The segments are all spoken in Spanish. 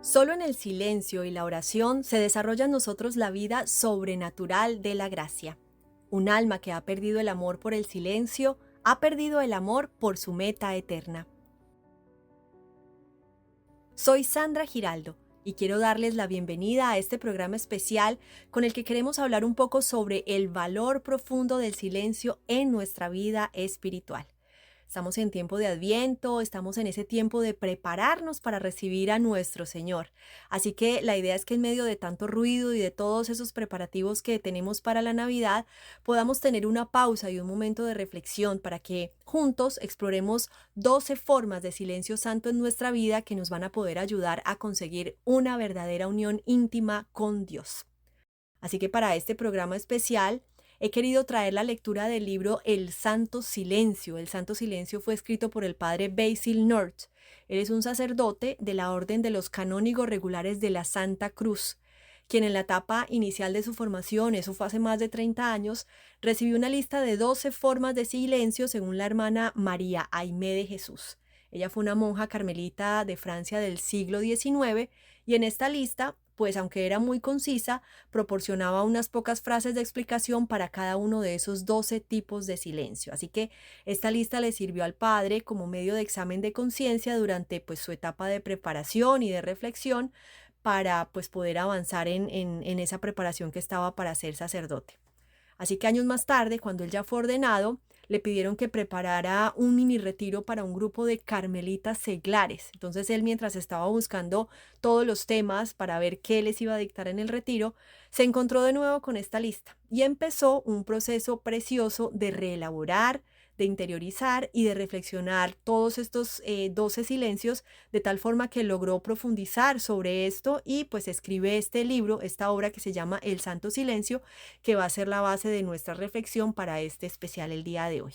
Solo en el silencio y la oración se desarrolla en nosotros la vida sobrenatural de la gracia. Un alma que ha perdido el amor por el silencio, ha perdido el amor por su meta eterna. Soy Sandra Giraldo y quiero darles la bienvenida a este programa especial con el que queremos hablar un poco sobre el valor profundo del silencio en nuestra vida espiritual. Estamos en tiempo de Adviento, estamos en ese tiempo de prepararnos para recibir a nuestro Señor. Así que la idea es que en medio de tanto ruido y de todos esos preparativos que tenemos para la Navidad, podamos tener una pausa y un momento de reflexión para que juntos exploremos 12 formas de silencio santo en nuestra vida que nos van a poder ayudar a conseguir una verdadera unión íntima con Dios. Así que para este programa especial he querido traer la lectura del libro El Santo Silencio. El Santo Silencio fue escrito por el padre Basil North. Él es un sacerdote de la Orden de los Canónigos Regulares de la Santa Cruz, quien en la etapa inicial de su formación, eso fue hace más de 30 años, recibió una lista de 12 formas de silencio según la hermana María Aimé de Jesús. Ella fue una monja carmelita de Francia del siglo XIX y en esta lista, pues aunque era muy concisa, proporcionaba unas pocas frases de explicación para cada uno de esos 12 tipos de silencio. Así que esta lista le sirvió al padre como medio de examen de conciencia durante pues su etapa de preparación y de reflexión para pues poder avanzar en esa preparación que estaba para ser sacerdote. Así que años más tarde, cuando él ya fue ordenado, le pidieron que preparara un mini retiro para un grupo de carmelitas seglares. Entonces él, mientras estaba buscando todos los temas para ver qué les iba a dictar en el retiro, se encontró de nuevo con esta lista y empezó un proceso precioso de reelaborar, de interiorizar y de reflexionar todos estos 12 silencios, de tal forma que logró profundizar sobre esto y pues escribe este libro, esta obra que se llama El Santo Silencio, que va a ser la base de nuestra reflexión para este especial el día de hoy.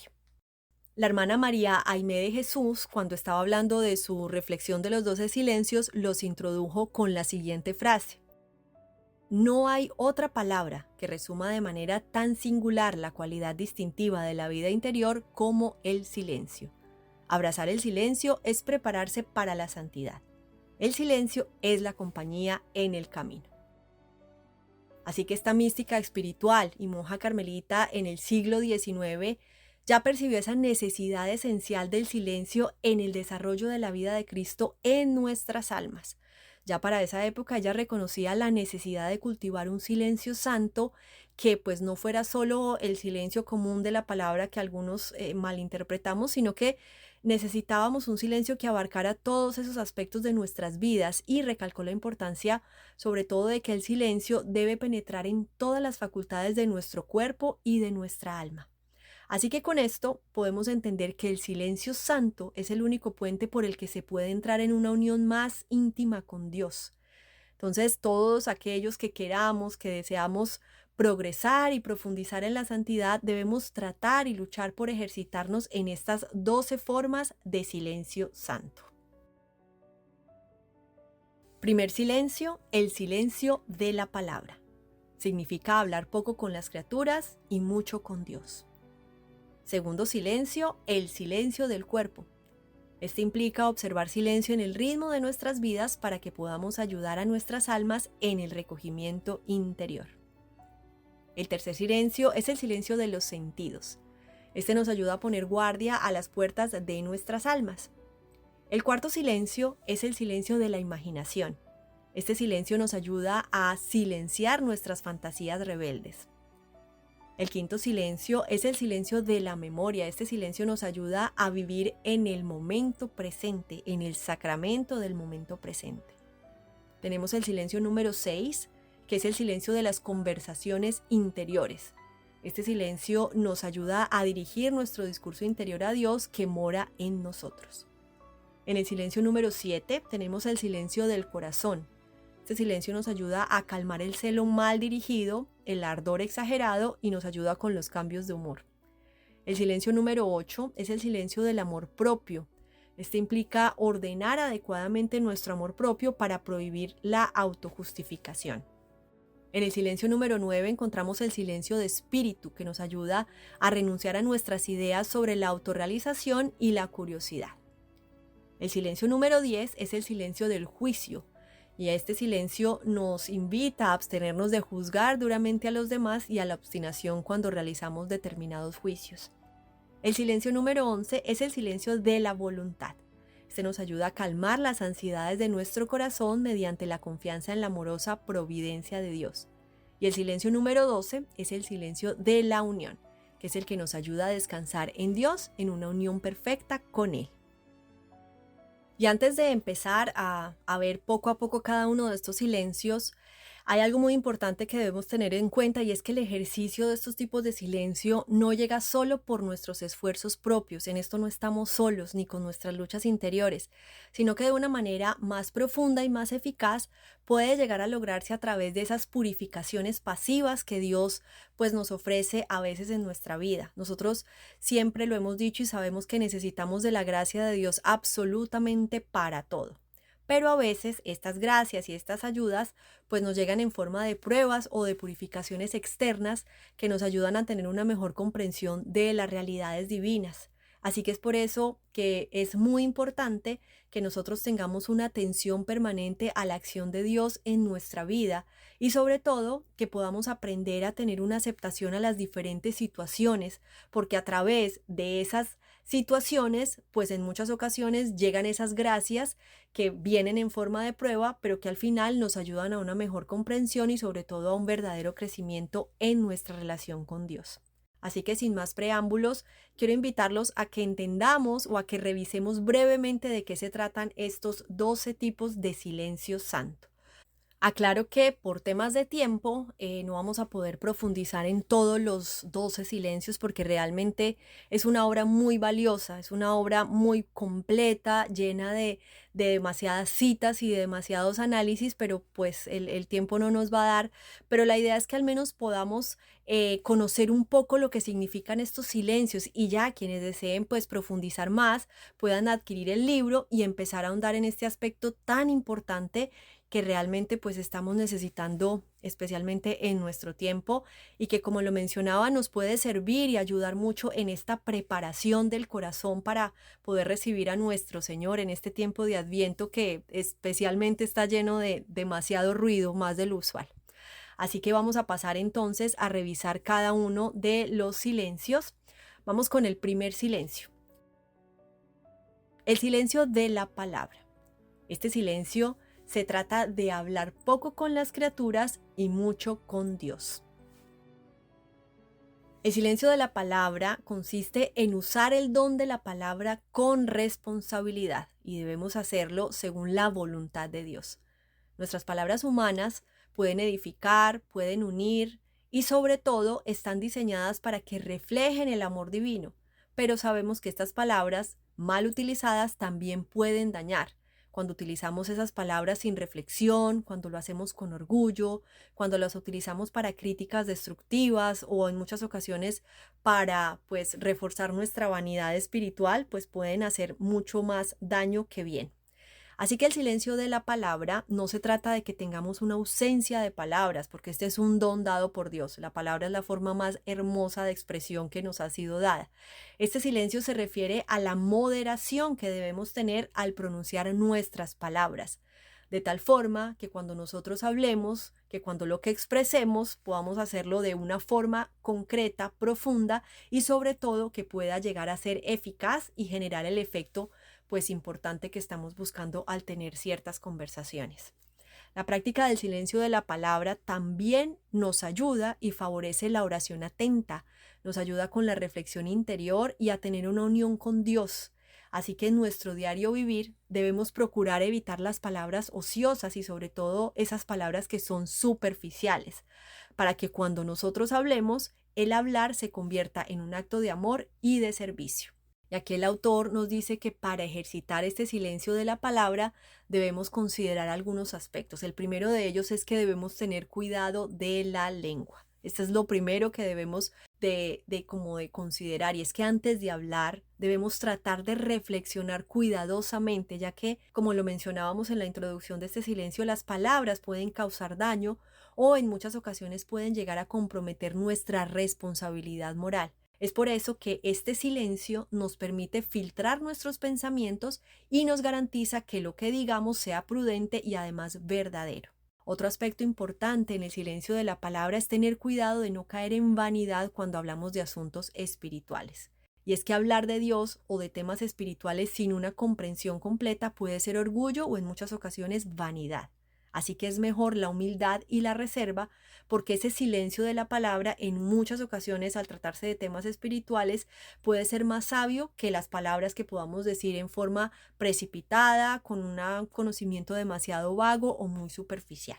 La hermana María Aimé de Jesús, cuando estaba hablando de su reflexión de los 12 silencios, los introdujo con la siguiente frase: no hay otra palabra que resuma de manera tan singular la cualidad distintiva de la vida interior como el silencio. Abrazar el silencio es prepararse para la santidad. El silencio es la compañía en el camino. Así que esta mística espiritual y monja carmelita en el siglo XIX ya percibió esa necesidad esencial del silencio en el desarrollo de la vida de Cristo en nuestras almas. Ya para esa época ella reconocía la necesidad de cultivar un silencio santo que pues no fuera solo el silencio común de la palabra que algunos malinterpretamos, sino que necesitábamos un silencio que abarcara todos esos aspectos de nuestras vidas, y recalcó la importancia sobre todo de que el silencio debe penetrar en todas las facultades de nuestro cuerpo y de nuestra alma. Así que con esto podemos entender que el silencio santo es el único puente por el que se puede entrar en una unión más íntima con Dios. Entonces, todos aquellos que queramos, que deseamos progresar y profundizar en la santidad, debemos tratar y luchar por ejercitarnos en estas 12 formas de silencio santo. Primer silencio, el silencio de la palabra. Significa hablar poco con las criaturas y mucho con Dios. Segundo silencio, el silencio del cuerpo. Este implica observar silencio en el ritmo de nuestras vidas para que podamos ayudar a nuestras almas en el recogimiento interior. El tercer silencio es el silencio de los sentidos. Este nos ayuda a poner guardia a las puertas de nuestras almas. El cuarto silencio es el silencio de la imaginación. Este silencio nos ayuda a silenciar nuestras fantasías rebeldes. El quinto silencio es el silencio de la memoria. Este silencio nos ayuda a vivir en el momento presente, en el sacramento del momento presente. Tenemos el silencio número 6, que es el silencio de las conversaciones interiores. Este silencio nos ayuda a dirigir nuestro discurso interior a Dios que mora en nosotros. En el silencio número 7 tenemos el silencio del corazón. Este silencio nos ayuda a calmar el celo mal dirigido, el ardor exagerado, y nos ayuda con los cambios de humor. El silencio número 8 es el silencio del amor propio. Este implica ordenar adecuadamente nuestro amor propio para prohibir la autojustificación. En el silencio número 9 encontramos el silencio de espíritu, que nos ayuda a renunciar a nuestras ideas sobre la autorrealización y la curiosidad. El silencio número 10 es el silencio del juicio, Y este silencio nos invita a abstenernos de juzgar duramente a los demás y a la obstinación cuando realizamos determinados juicios. El silencio número 11 es el silencio de la voluntad. Este nos ayuda a calmar las ansiedades de nuestro corazón mediante la confianza en la amorosa providencia de Dios. Y el silencio número 12 es el silencio de la unión, que es el que nos ayuda a descansar en Dios en una unión perfecta con Él. Y antes de empezar a ver poco a poco cada uno de estos silencios, hay algo muy importante que debemos tener en cuenta y es que el ejercicio de estos tipos de silencio no llega solo por nuestros esfuerzos propios. En esto no estamos solos ni con nuestras luchas interiores, sino que de una manera más profunda y más eficaz puede llegar a lograrse a través de esas purificaciones pasivas que Dios pues nos ofrece a veces en nuestra vida. Nosotros siempre lo hemos dicho y sabemos que necesitamos de la gracia de Dios absolutamente para todo. Pero a veces estas gracias y estas ayudas pues nos llegan en forma de pruebas o de purificaciones externas que nos ayudan a tener una mejor comprensión de las realidades divinas. Así que es por eso que es muy importante que nosotros tengamos una atención permanente a la acción de Dios en nuestra vida y sobre todo que podamos aprender a tener una aceptación a las diferentes situaciones, porque a través de esas situaciones, pues en muchas ocasiones llegan esas gracias que vienen en forma de prueba, pero que al final nos ayudan a una mejor comprensión y sobre todo a un verdadero crecimiento en nuestra relación con Dios. Así que sin más preámbulos, quiero invitarlos a que entendamos o a que revisemos brevemente de qué se tratan estos 12 tipos de silencio santo. Aclaro que por temas de tiempo no vamos a poder profundizar en todos los 12 silencios porque realmente es una obra muy valiosa, es una obra muy completa, llena de demasiadas citas y de demasiados análisis, pero pues el tiempo no nos va a dar. Pero la idea es que al menos podamos conocer un poco lo que significan estos silencios y ya quienes deseen pues profundizar más puedan adquirir el libro y empezar a ahondar en este aspecto tan importante que realmente pues estamos necesitando especialmente en nuestro tiempo y que como lo mencionaba nos puede servir y ayudar mucho en esta preparación del corazón para poder recibir a nuestro Señor en este tiempo de Adviento que especialmente está lleno de demasiado ruido, más del usual. Así que vamos a pasar entonces a revisar cada uno de los silencios. Vamos con el primer silencio. El silencio de la palabra. Este silencio se trata de hablar poco con las criaturas y mucho con Dios. El silencio de la palabra consiste en usar el don de la palabra con responsabilidad y debemos hacerlo según la voluntad de Dios. Nuestras palabras humanas pueden edificar, pueden unir y sobre todo están diseñadas para que reflejen el amor divino, pero sabemos que estas palabras mal utilizadas también pueden dañar. Cuando utilizamos esas palabras sin reflexión, cuando lo hacemos con orgullo, cuando las utilizamos para críticas destructivas o en muchas ocasiones para pues reforzar nuestra vanidad espiritual, pues pueden hacer mucho más daño que bien. Así que el silencio de la palabra no se trata de que tengamos una ausencia de palabras, porque este es un don dado por Dios. La palabra es la forma más hermosa de expresión que nos ha sido dada. Este silencio se refiere a la moderación que debemos tener al pronunciar nuestras palabras, de tal forma que cuando nosotros hablemos, que cuando lo que expresemos podamos hacerlo de una forma concreta, profunda y sobre todo que pueda llegar a ser eficaz y generar el efecto pues importante que estamos buscando al tener ciertas conversaciones. La práctica del silencio de la palabra también nos ayuda y favorece la oración atenta, nos ayuda con la reflexión interior y a tener una unión con Dios. Así que en nuestro diario vivir debemos procurar evitar las palabras ociosas y sobre todo esas palabras que son superficiales, para que cuando nosotros hablemos, el hablar se convierta en un acto de amor y de servicio. Y aquí el autor nos dice que para ejercitar este silencio de la palabra debemos considerar algunos aspectos. El primero de ellos es que debemos tener cuidado de la lengua. Este es lo primero que debemos de considerar y es que antes de hablar debemos tratar de reflexionar cuidadosamente, ya que, como lo mencionábamos en la introducción de este silencio, las palabras pueden causar daño o en muchas ocasiones pueden llegar a comprometer nuestra responsabilidad moral. Es por eso que este silencio nos permite filtrar nuestros pensamientos y nos garantiza que lo que digamos sea prudente y además verdadero. Otro aspecto importante en el silencio de la palabra es tener cuidado de no caer en vanidad cuando hablamos de asuntos espirituales. Y es que hablar de Dios o de temas espirituales sin una comprensión completa puede ser orgullo o en muchas ocasiones vanidad. Así que es mejor la humildad y la reserva, porque ese silencio de la palabra en muchas ocasiones al tratarse de temas espirituales puede ser más sabio que las palabras que podamos decir en forma precipitada, con un conocimiento demasiado vago o muy superficial.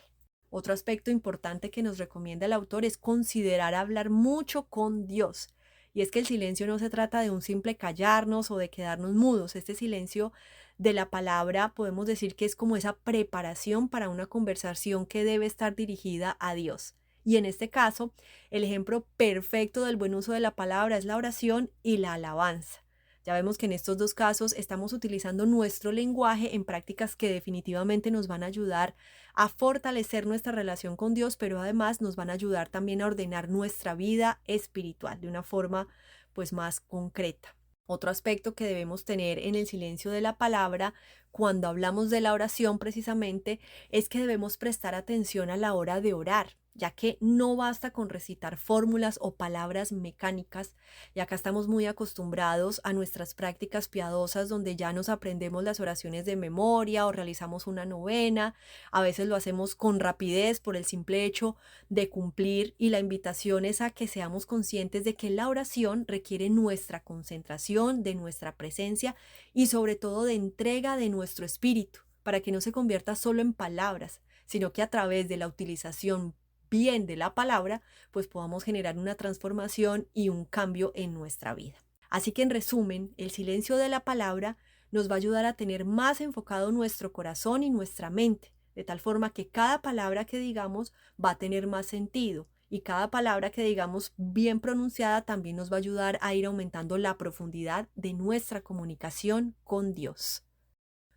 Otro aspecto importante que nos recomienda el autor es considerar hablar mucho con Dios. Y es que el silencio no se trata de un simple callarnos o de quedarnos mudos. Este silencio de la palabra podemos decir que es como esa preparación para una conversación que debe estar dirigida a Dios. Y en este caso, el ejemplo perfecto del buen uso de la palabra es la oración y la alabanza. Ya vemos que en estos dos casos estamos utilizando nuestro lenguaje en prácticas que definitivamente nos van a ayudar a fortalecer nuestra relación con Dios, pero además nos van a ayudar también a ordenar nuestra vida espiritual de una forma pues más concreta. Otro aspecto que debemos tener en el silencio de la palabra cuando hablamos de la oración precisamente es que debemos prestar atención a la hora de orar, ya que no basta con recitar fórmulas o palabras mecánicas, y acá estamos muy acostumbrados a nuestras prácticas piadosas donde ya nos aprendemos las oraciones de memoria o realizamos una novena. A veces lo hacemos con rapidez por el simple hecho de cumplir, y la invitación es a que seamos conscientes de que la oración requiere nuestra concentración, de nuestra presencia y sobre todo de entrega de nuestro espíritu, para que no se convierta solo en palabras, sino que a través de la utilización bien de la palabra, pues podamos generar una transformación y un cambio en nuestra vida. Así que en resumen, el silencio de la palabra nos va a ayudar a tener más enfocado nuestro corazón y nuestra mente, de tal forma que cada palabra que digamos va a tener más sentido, y cada palabra que digamos bien pronunciada también nos va a ayudar a ir aumentando la profundidad de nuestra comunicación con Dios.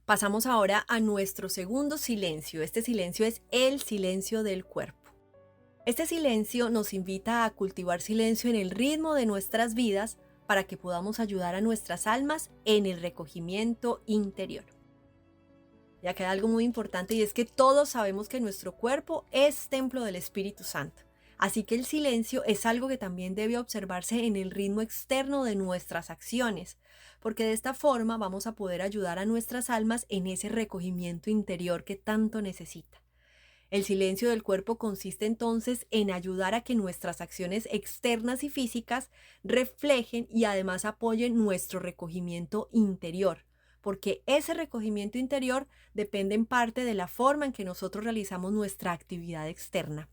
Pasamos ahora a nuestro segundo silencio. Este silencio es el silencio del cuerpo. Este silencio nos invita a cultivar silencio en el ritmo de nuestras vidas para que podamos ayudar a nuestras almas en el recogimiento interior. Ya queda algo muy importante, y es que todos sabemos que nuestro cuerpo es templo del Espíritu Santo. Así que el silencio es algo que también debe observarse en el ritmo externo de nuestras acciones, porque de esta forma vamos a poder ayudar a nuestras almas en ese recogimiento interior que tanto necesita. El silencio del cuerpo consiste entonces en ayudar a que nuestras acciones externas y físicas reflejen y además apoyen nuestro recogimiento interior, porque ese recogimiento interior depende en parte de la forma en que nosotros realizamos nuestra actividad externa.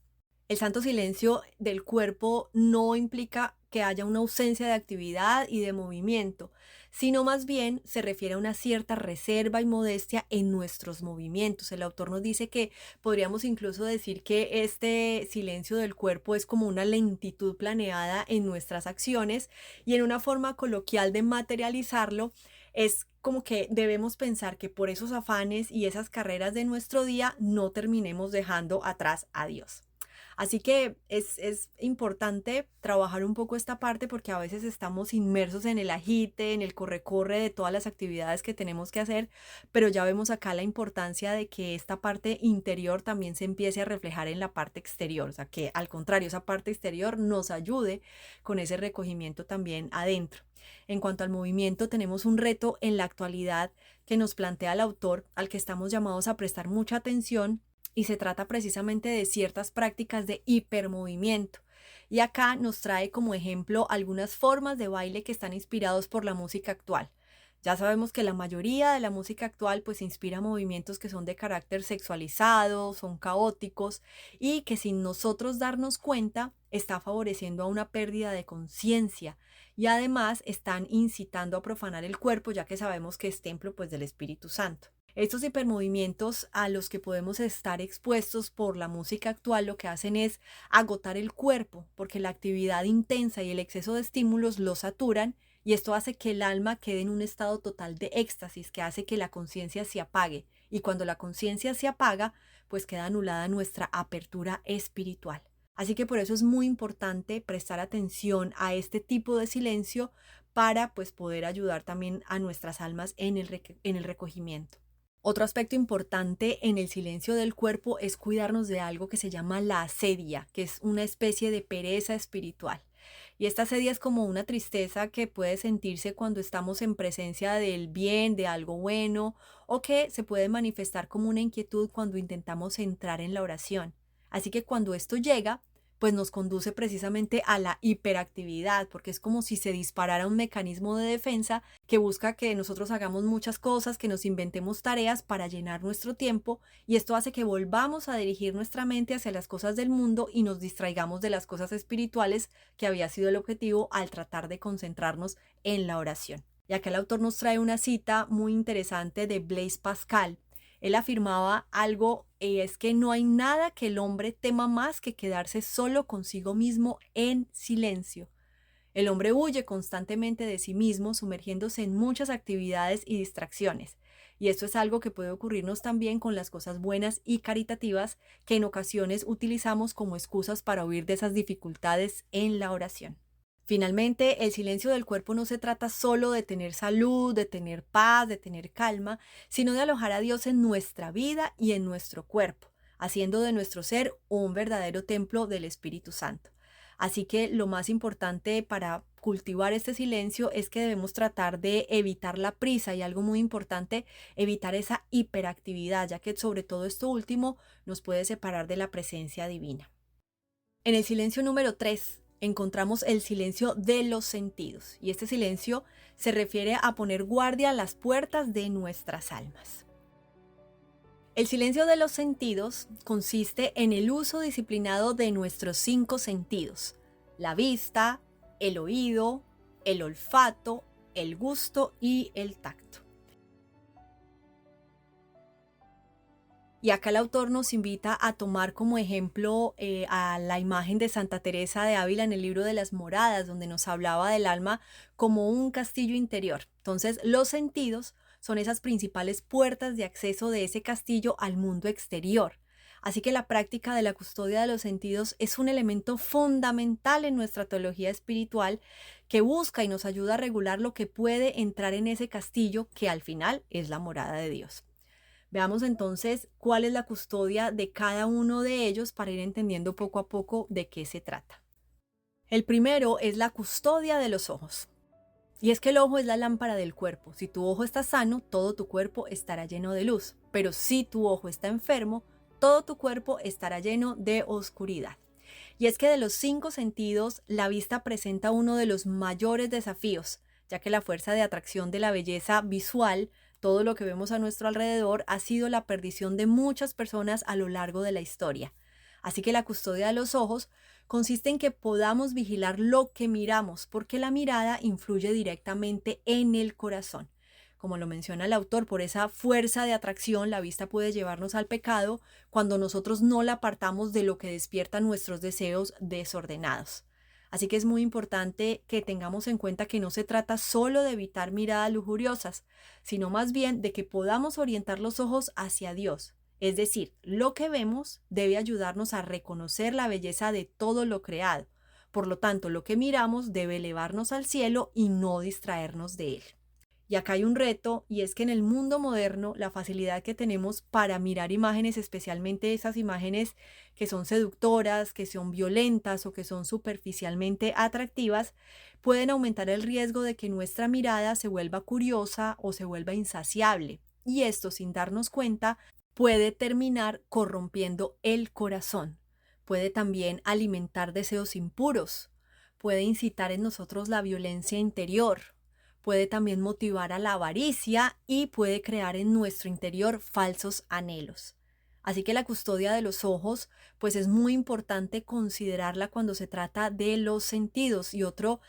El santo silencio del cuerpo no implica que haya una ausencia de actividad y de movimiento, sino más bien se refiere a una cierta reserva y modestia en nuestros movimientos. El autor nos dice que podríamos incluso decir que este silencio del cuerpo es como una lentitud planeada en nuestras acciones, y en una forma coloquial de materializarlo es como que debemos pensar que por esos afanes y esas carreras de nuestro día no terminemos dejando atrás a Dios. Así que es importante trabajar un poco esta parte, porque a veces estamos inmersos en el agite, en el corre-corre de todas las actividades que tenemos que hacer, pero ya vemos acá la importancia de que esta parte interior también se empiece a reflejar en la parte exterior, o sea, que al contrario, esa parte exterior nos ayude con ese recogimiento también adentro. En cuanto al movimiento, tenemos un reto en la actualidad que nos plantea el autor, al que estamos llamados a prestar mucha atención, y se trata precisamente de ciertas prácticas de hipermovimiento. Y acá nos trae como ejemplo algunas formas de baile que están inspirados por la música actual. Ya sabemos que la mayoría de la música actual pues inspira movimientos que son de carácter sexualizado, son caóticos, y que sin nosotros darnos cuenta está favoreciendo a una pérdida de conciencia, y además están incitando a profanar el cuerpo, ya que sabemos que es templo pues del Espíritu Santo. Estos hipermovimientos a los que podemos estar expuestos por la música actual lo que hacen es agotar el cuerpo, porque la actividad intensa y el exceso de estímulos lo saturan, y esto hace que el alma quede en un estado total de éxtasis, que hace que la conciencia se apague, y cuando la conciencia se apaga, pues queda anulada nuestra apertura espiritual. Así que por eso es muy importante prestar atención a este tipo de silencio para pues poder ayudar también a nuestras almas en el recogimiento. Otro aspecto importante en el silencio del cuerpo es cuidarnos de algo que se llama la asedia, que es una especie de pereza espiritual. Y esta asedia es como una tristeza que puede sentirse cuando estamos en presencia del bien, de algo bueno, o que se puede manifestar como una inquietud cuando intentamos entrar en la oración. Así que cuando esto llega, pues nos conduce precisamente a la hiperactividad, porque es como si se disparara un mecanismo de defensa que busca que nosotros hagamos muchas cosas, que nos inventemos tareas para llenar nuestro tiempo, y esto hace que volvamos a dirigir nuestra mente hacia las cosas del mundo y nos distraigamos de las cosas espirituales, que había sido el objetivo al tratar de concentrarnos en la oración. Y acá el autor nos trae una cita muy interesante de Blaise Pascal. Él afirmaba algo, y es que no hay nada que el hombre tema más que quedarse solo consigo mismo en silencio. El hombre huye constantemente de sí mismo, sumergiéndose en muchas actividades y distracciones. Y esto es algo que puede ocurrirnos también con las cosas buenas y caritativas que en ocasiones utilizamos como excusas para huir de esas dificultades en la oración. Finalmente, el silencio del cuerpo no se trata solo de tener salud, de tener paz, de tener calma, sino de alojar a Dios en nuestra vida y en nuestro cuerpo, haciendo de nuestro ser un verdadero templo del Espíritu Santo. Así que lo más importante para cultivar este silencio es que debemos tratar de evitar la prisa y algo muy importante, evitar esa hiperactividad, ya que sobre todo esto último nos puede separar de la presencia divina. En el silencio número 3 encontramos el silencio de los sentidos, y este silencio se refiere a poner guardia a las puertas de nuestras almas. El silencio de los sentidos consiste en el uso disciplinado de nuestros 5 sentidos: la vista, el oído, el olfato, el gusto y el tacto. Y acá el autor nos invita a tomar como ejemplo a la imagen de Santa Teresa de Ávila en el libro de las Moradas, donde nos hablaba del alma como un castillo interior. Entonces, los sentidos son esas principales puertas de acceso de ese castillo al mundo exterior. Así que la práctica de la custodia de los sentidos es un elemento fundamental en nuestra teología espiritual, que busca y nos ayuda a regular lo que puede entrar en ese castillo, que al final es la morada de Dios. Veamos entonces cuál es la custodia de cada uno de ellos para ir entendiendo poco a poco de qué se trata. El primero es la custodia de los ojos. Y es que el ojo es la lámpara del cuerpo. Si tu ojo está sano, todo tu cuerpo estará lleno de luz. Pero si tu ojo está enfermo, todo tu cuerpo estará lleno de oscuridad. Y es que de los 5 sentidos, la vista presenta uno de los mayores desafíos, ya que la fuerza de atracción de la belleza visual, todo lo que vemos a nuestro alrededor, ha sido la perdición de muchas personas a lo largo de la historia. Así que la custodia de los ojos consiste en que podamos vigilar lo que miramos, porque la mirada influye directamente en el corazón. Como lo menciona el autor, por esa fuerza de atracción, la vista puede llevarnos al pecado cuando nosotros no la apartamos de lo que despierta nuestros deseos desordenados. Así que es muy importante que tengamos en cuenta que no se trata solo de evitar miradas lujuriosas, sino más bien de que podamos orientar los ojos hacia Dios. Es decir, lo que vemos debe ayudarnos a reconocer la belleza de todo lo creado. Por lo tanto, lo que miramos debe elevarnos al cielo y no distraernos de él. Y acá hay un reto, y es que en el mundo moderno la facilidad que tenemos para mirar imágenes, especialmente esas imágenes que son seductoras, que son violentas o que son superficialmente atractivas, pueden aumentar el riesgo de que nuestra mirada se vuelva curiosa o se vuelva insaciable. Y esto, sin darnos cuenta, puede terminar corrompiendo el corazón. Puede también alimentar deseos impuros. Puede incitar en nosotros la violencia interior. Puede también motivar a la avaricia y puede crear en nuestro interior falsos anhelos. Así que la custodia de los ojos, pues es muy importante considerarla cuando se trata de los sentidos. Y otro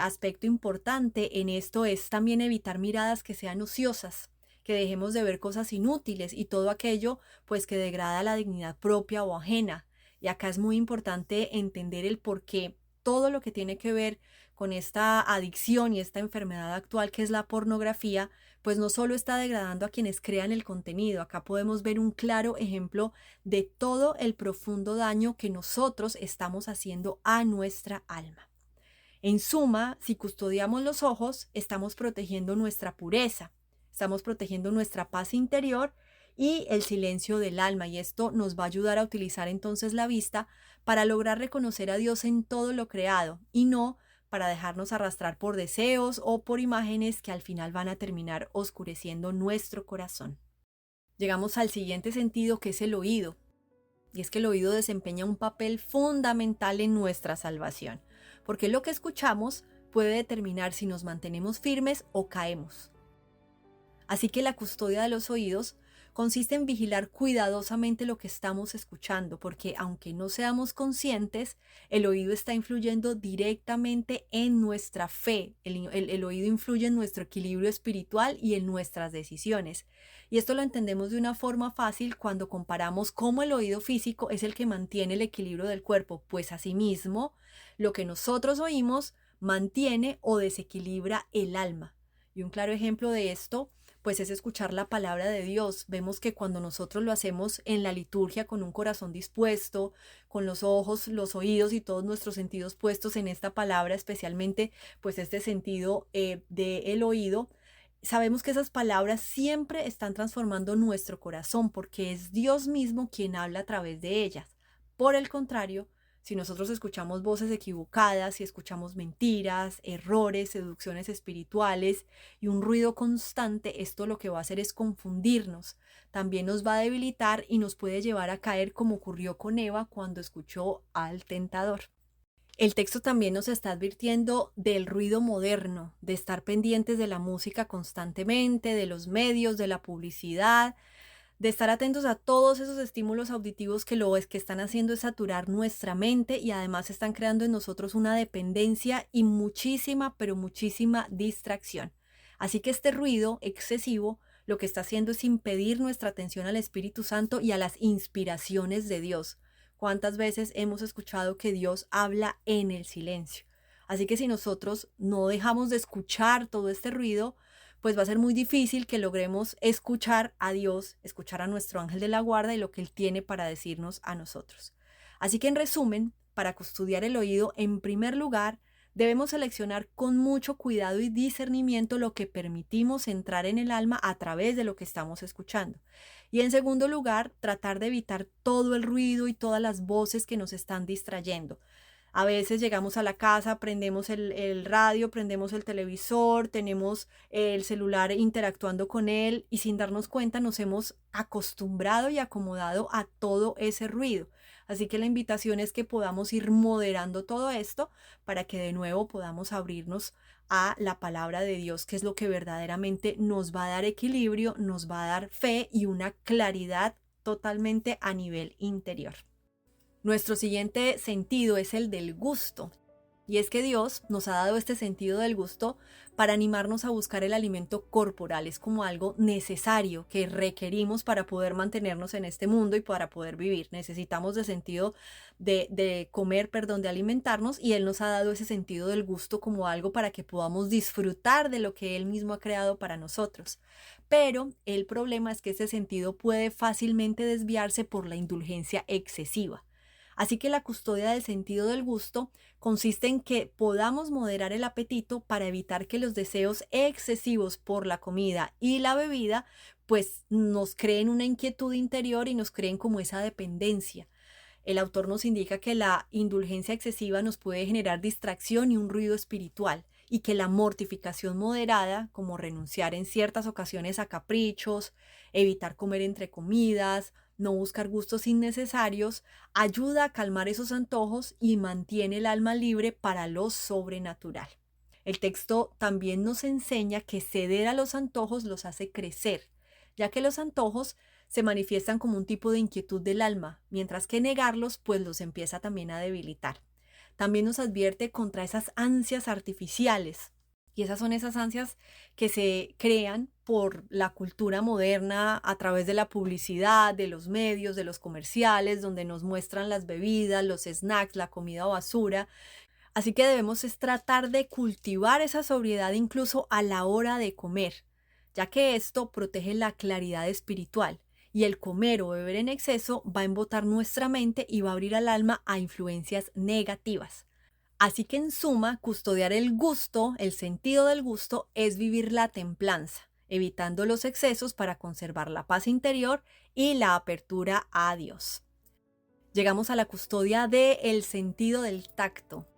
aspecto importante en esto es también evitar miradas que sean ociosas, que dejemos de ver cosas inútiles y todo aquello pues que degrada la dignidad propia o ajena. Y acá es muy importante entender el por qué todo lo que tiene que ver con esta adicción y esta enfermedad actual que es la pornografía, pues no solo está degradando a quienes crean el contenido, acá podemos ver un claro ejemplo de todo el profundo daño que nosotros estamos haciendo a nuestra alma. En suma, si custodiamos los ojos, estamos protegiendo nuestra pureza, estamos protegiendo nuestra paz interior y el silencio del alma, y esto nos va a ayudar a utilizar entonces la vista para lograr reconocer a Dios en todo lo creado y no para dejarnos arrastrar por deseos o por imágenes que al final van a terminar oscureciendo nuestro corazón. Llegamos al siguiente sentido, que es el oído. Y es que el oído desempeña un papel fundamental en nuestra salvación, porque lo que escuchamos puede determinar si nos mantenemos firmes o caemos. Así que la custodia de los oídos consiste en vigilar cuidadosamente lo que estamos escuchando, porque aunque no seamos conscientes, el oído está influyendo directamente en nuestra fe. El oído influye en nuestro equilibrio espiritual y en nuestras decisiones. Y esto lo entendemos de una forma fácil cuando comparamos cómo el oído físico es el que mantiene el equilibrio del cuerpo, pues asimismo, lo que nosotros oímos mantiene o desequilibra el alma. Y un claro ejemplo de esto pues es escuchar la palabra de Dios. Vemos que cuando nosotros lo hacemos en la liturgia con un corazón dispuesto, con los ojos, los oídos y todos nuestros sentidos puestos en esta palabra, especialmente pues este sentido del oído, sabemos que esas palabras siempre están transformando nuestro corazón porque es Dios mismo quien habla a través de ellas. Por el contrario, si nosotros escuchamos voces equivocadas, si escuchamos mentiras, errores, seducciones espirituales y un ruido constante, esto lo que va a hacer es confundirnos. También nos va a debilitar y nos puede llevar a caer como ocurrió con Eva cuando escuchó al tentador. El texto también nos está advirtiendo del ruido moderno, de estar pendientes de la música constantemente, de los medios, de la publicidad, de estar atentos a todos esos estímulos auditivos que están haciendo es saturar nuestra mente y además están creando en nosotros una dependencia y muchísima, pero muchísima distracción. Así que este ruido excesivo lo que está haciendo es impedir nuestra atención al Espíritu Santo y a las inspiraciones de Dios. ¿Cuántas veces hemos escuchado que Dios habla en el silencio? Así que si nosotros no dejamos de escuchar todo este ruido, pues va a ser muy difícil que logremos escuchar a Dios, escuchar a nuestro ángel de la guarda y lo que Él tiene para decirnos a nosotros. Así que en resumen, para custodiar el oído, en primer lugar, debemos seleccionar con mucho cuidado y discernimiento lo que permitimos entrar en el alma a través de lo que estamos escuchando. Y en segundo lugar, tratar de evitar todo el ruido y todas las voces que nos están distrayendo. A veces llegamos a la casa, prendemos el radio, prendemos el televisor, tenemos el celular interactuando con él y sin darnos cuenta nos hemos acostumbrado y acomodado a todo ese ruido. Así que la invitación es que podamos ir moderando todo esto para que de nuevo podamos abrirnos a la palabra de Dios, que es lo que verdaderamente nos va a dar equilibrio, nos va a dar fe y una claridad totalmente a nivel interior. Nuestro siguiente sentido es el del gusto. Y es que Dios nos ha dado este sentido del gusto para animarnos a buscar el alimento corporal. Es como algo necesario que requerimos para poder mantenernos en este mundo y para poder vivir. Necesitamos de sentido de comer, de alimentarnos, y Él nos ha dado ese sentido del gusto como algo para que podamos disfrutar de lo que Él mismo ha creado para nosotros. Pero el problema es que ese sentido puede fácilmente desviarse por la indulgencia excesiva. Así que la custodia del sentido del gusto consiste en que podamos moderar el apetito para evitar que los deseos excesivos por la comida y la bebida pues nos creen una inquietud interior y nos creen como esa dependencia. El autor nos indica que la indulgencia excesiva nos puede generar distracción y un ruido espiritual, y que la mortificación moderada, como renunciar en ciertas ocasiones a caprichos, evitar comer entre comidas, no buscar gustos innecesarios, ayuda a calmar esos antojos y mantiene el alma libre para lo sobrenatural. El texto también nos enseña que ceder a los antojos los hace crecer, ya que los antojos se manifiestan como un tipo de inquietud del alma, mientras que negarlos pues los empieza también a debilitar. También nos advierte contra esas ansias artificiales, y esas son esas ansias que se crean por la cultura moderna a través de la publicidad, de los medios, de los comerciales, donde nos muestran las bebidas, los snacks, la comida basura. Así que debemos es tratar de cultivar esa sobriedad incluso a la hora de comer, ya que esto protege la claridad espiritual y el comer o beber en exceso va a embotar nuestra mente y va a abrir al alma a influencias negativas. Así que en suma, custodiar el gusto, el sentido del gusto, es vivir la templanza, evitando los excesos para conservar la paz interior y la apertura a Dios. Llegamos a la custodia del sentido del tacto.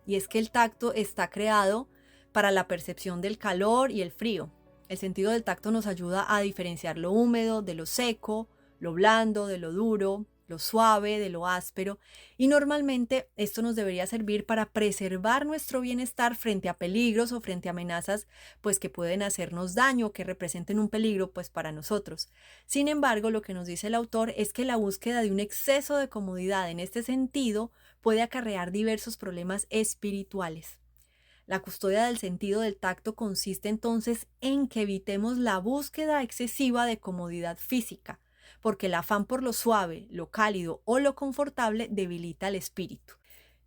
Y es que el tacto está creado para la percepción del calor y el frío. El sentido del tacto nos ayuda a diferenciar lo húmedo de lo seco, lo blando de lo duro, lo suave de lo áspero, y normalmente esto nos debería servir para preservar nuestro bienestar frente a peligros o frente a amenazas pues que pueden hacernos daño, que representen un peligro pues para nosotros. Sin embargo, lo que nos dice el autor es que la búsqueda de un exceso de comodidad en este sentido puede acarrear diversos problemas espirituales. La custodia del sentido del tacto consiste entonces en que evitemos la búsqueda excesiva de comodidad física, porque el afán por lo suave, lo cálido o lo confortable debilita el espíritu.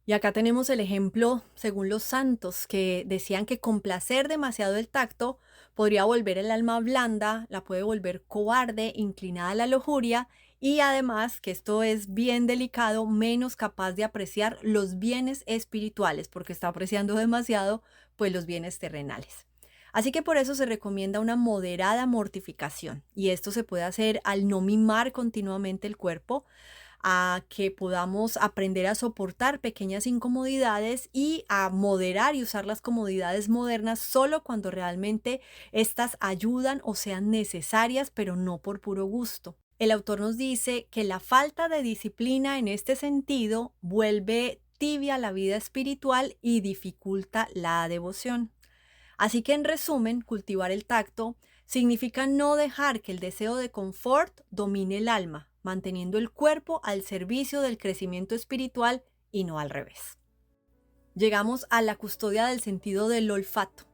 Y acá tenemos el ejemplo, según los santos, que decían que complacer demasiado el tacto podría volver el alma blanda, la puede volver cobarde, inclinada a la lujuria y además, que esto es bien delicado, menos capaz de apreciar los bienes espirituales, porque está apreciando demasiado, pues los bienes terrenales. Así que por eso se recomienda una moderada mortificación y esto se puede hacer al no mimar continuamente el cuerpo, a que podamos aprender a soportar pequeñas incomodidades y a moderar y usar las comodidades modernas solo cuando realmente estas ayudan o sean necesarias, pero no por puro gusto. El autor nos dice que la falta de disciplina en este sentido vuelve tibia la vida espiritual y dificulta la devoción. Así que en resumen, cultivar el tacto significa no dejar que el deseo de confort domine el alma, manteniendo el cuerpo al servicio del crecimiento espiritual y no al revés. Llegamos a la custodia del sentido del olfato.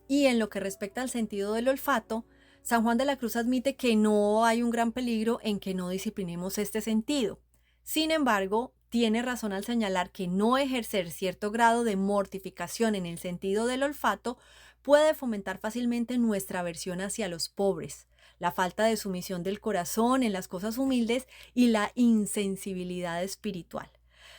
Y en lo que respecta al sentido del olfato, San Juan de la Cruz admite que no hay un gran peligro en que no disciplinemos este sentido. Sin embargo, tiene razón al señalar que no ejercer cierto grado de mortificación en el sentido del olfato puede fomentar fácilmente nuestra aversión hacia los pobres, la falta de sumisión del corazón en las cosas humildes y la insensibilidad espiritual.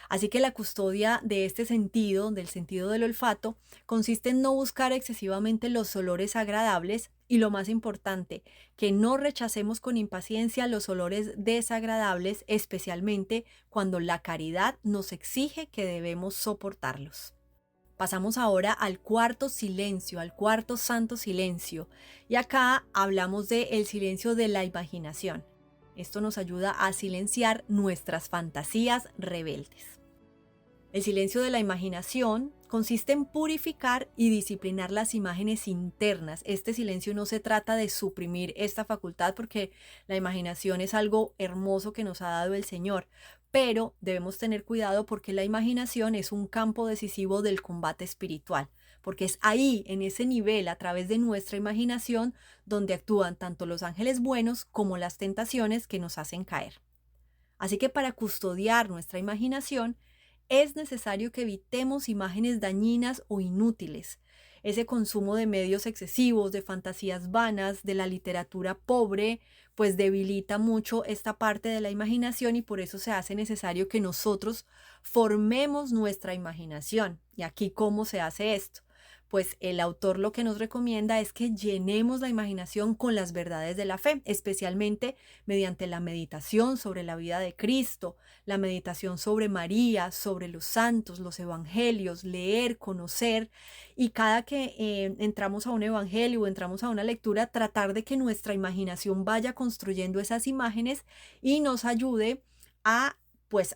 Así que la custodia de este sentido, del sentido del olfato, consiste en no buscar excesivamente los olores agradables y lo más importante, que no rechacemos con impaciencia los olores desagradables, especialmente cuando la caridad nos exige que debemos soportarlos. Pasamos ahora al cuarto silencio, al cuarto santo silencio, y acá hablamos del silencio de la imaginación. Esto nos ayuda a silenciar nuestras fantasías rebeldes. El silencio de la imaginación consiste en purificar y disciplinar las imágenes internas. Este silencio no se trata de suprimir esta facultad porque la imaginación es algo hermoso que nos ha dado el Señor, pero debemos tener cuidado porque la imaginación es un campo decisivo del combate espiritual, porque es ahí, en ese nivel, a través de nuestra imaginación, donde actúan tanto los ángeles buenos como las tentaciones que nos hacen caer. Así que para custodiar nuestra imaginación, es necesario que evitemos imágenes dañinas o inútiles. Ese consumo de medios excesivos, de fantasías vanas, de la literatura pobre, pues debilita mucho esta parte de la imaginación y por eso se hace necesario que nosotros formemos nuestra imaginación. ¿Y aquí cómo se hace esto? Pues el autor lo que nos recomienda es que llenemos la imaginación con las verdades de la fe, especialmente mediante la meditación sobre la vida de Cristo, la meditación sobre María, sobre los santos, los evangelios, leer, conocer y cada que entramos a un evangelio o entramos a una lectura, tratar de que nuestra imaginación vaya construyendo esas imágenes y nos ayude a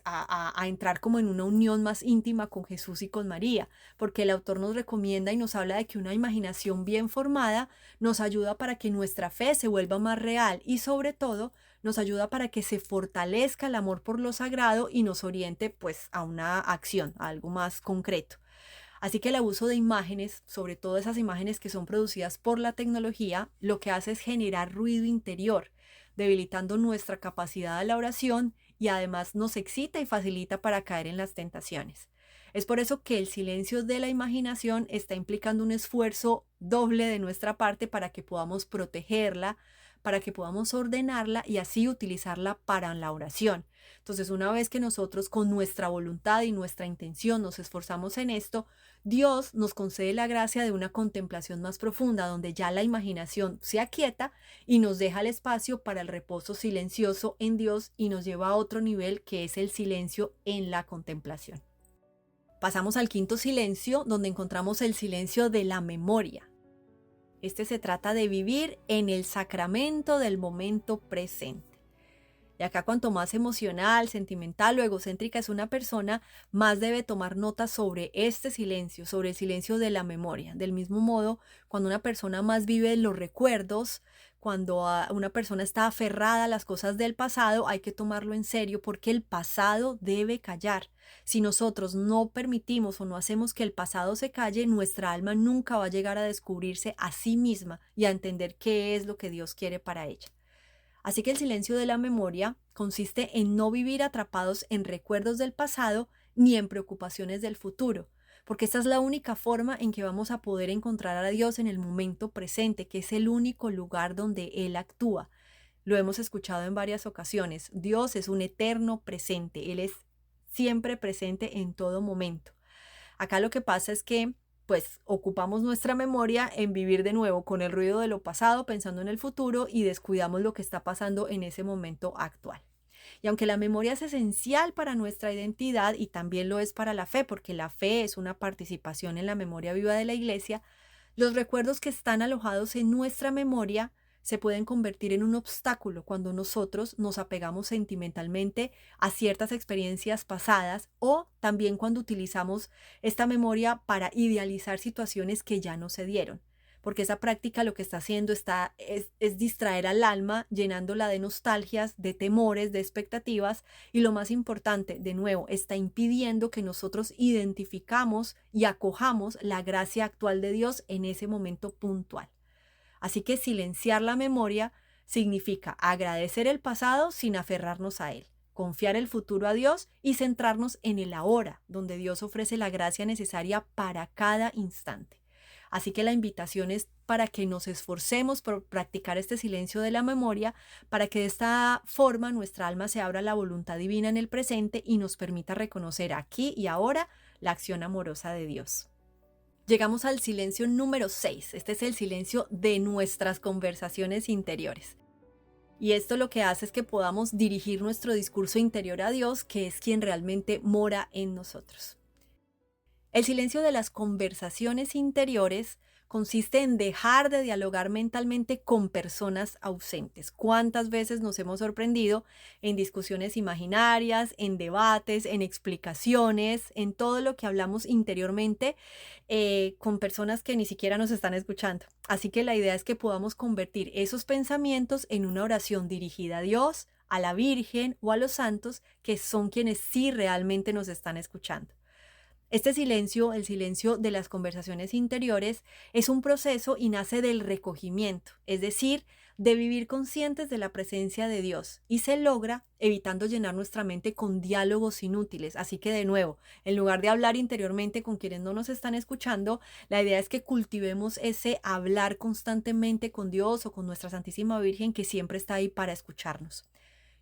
a entrar como en una unión más íntima con Jesús y con María, porque el autor nos recomienda y nos habla de que una imaginación bien formada nos ayuda para que nuestra fe se vuelva más real y sobre todo nos ayuda para que se fortalezca el amor por lo sagrado y nos oriente pues a una acción, a algo más concreto. Así que el abuso de imágenes, sobre todo esas imágenes que son producidas por la tecnología, lo que hace es generar ruido interior, debilitando nuestra capacidad de la oración y además nos excita y facilita para caer en las tentaciones. Es por eso que el silencio de la imaginación está implicando un esfuerzo doble de nuestra parte para que podamos protegerla, para que podamos ordenarla y así utilizarla para la oración. Entonces, una vez que nosotros con nuestra voluntad y nuestra intención nos esforzamos en esto, Dios nos concede la gracia de una contemplación más profunda, donde ya la imaginación se aquieta y nos deja el espacio para el reposo silencioso en Dios y nos lleva a otro nivel que es el silencio en la contemplación. Pasamos al quinto silencio, donde encontramos el silencio de la memoria. Este se trata de vivir en el sacramento del momento presente. Y acá cuanto más emocional, sentimental o egocéntrica es una persona, más debe tomar nota sobre este silencio, sobre el silencio de la memoria. Del mismo modo, cuando una persona más vive los recuerdos, cuando una persona está aferrada a las cosas del pasado, hay que tomarlo en serio porque el pasado debe callar. Si nosotros no permitimos o no hacemos que el pasado se calle, nuestra alma nunca va a llegar a descubrirse a sí misma y a entender qué es lo que Dios quiere para ella. Así que el silencio de la memoria consiste en no vivir atrapados en recuerdos del pasado ni en preocupaciones del futuro, porque esta es la única forma en que vamos a poder encontrar a Dios en el momento presente, que es el único lugar donde Él actúa. Lo hemos escuchado en varias ocasiones. Dios es un eterno presente, Él es siempre presente en todo momento. Acá lo que pasa es que pues ocupamos nuestra memoria en vivir de nuevo con el ruido de lo pasado, pensando en el futuro y descuidamos lo que está pasando en ese momento actual. Y aunque la memoria es esencial para nuestra identidad y también lo es para la fe, porque la fe es una participación en la memoria viva de la iglesia, los recuerdos que están alojados en nuestra memoria se pueden convertir en un obstáculo cuando nosotros nos apegamos sentimentalmente a ciertas experiencias pasadas o también cuando utilizamos esta memoria para idealizar situaciones que ya no se dieron. Porque esa práctica lo que está haciendo es distraer al alma, llenándola de nostalgias, de temores, de expectativas y lo más importante, de nuevo, está impidiendo que nosotros identificamos y acojamos la gracia actual de Dios en ese momento puntual. Así que silenciar la memoria significa agradecer el pasado sin aferrarnos a él, confiar el futuro a Dios y centrarnos en el ahora, donde Dios ofrece la gracia necesaria para cada instante. Así que la invitación es para que nos esforcemos por practicar este silencio de la memoria, para que de esta forma nuestra alma se abra a la voluntad divina en el presente y nos permita reconocer aquí y ahora la acción amorosa de Dios. Llegamos al silencio número 6. Este es el silencio de nuestras conversaciones interiores. Y esto lo que hace es que podamos dirigir nuestro discurso interior a Dios, que es quien realmente mora en nosotros. El silencio de las conversaciones interiores consiste en dejar de dialogar mentalmente con personas ausentes. ¿Cuántas veces nos hemos sorprendido en discusiones imaginarias, en debates, en explicaciones, en todo lo que hablamos interiormente con personas que ni siquiera nos están escuchando? Así que la idea es que podamos convertir esos pensamientos en una oración dirigida a Dios, a la Virgen o a los santos, que son quienes sí realmente nos están escuchando. Este silencio, el silencio de las conversaciones interiores, es un proceso y nace del recogimiento, es decir, de vivir conscientes de la presencia de Dios, y se logra evitando llenar nuestra mente con diálogos inútiles. Así que de nuevo, en lugar de hablar interiormente con quienes no nos están escuchando, la idea es que cultivemos ese hablar constantemente con Dios o con nuestra Santísima Virgen, que siempre está ahí para escucharnos.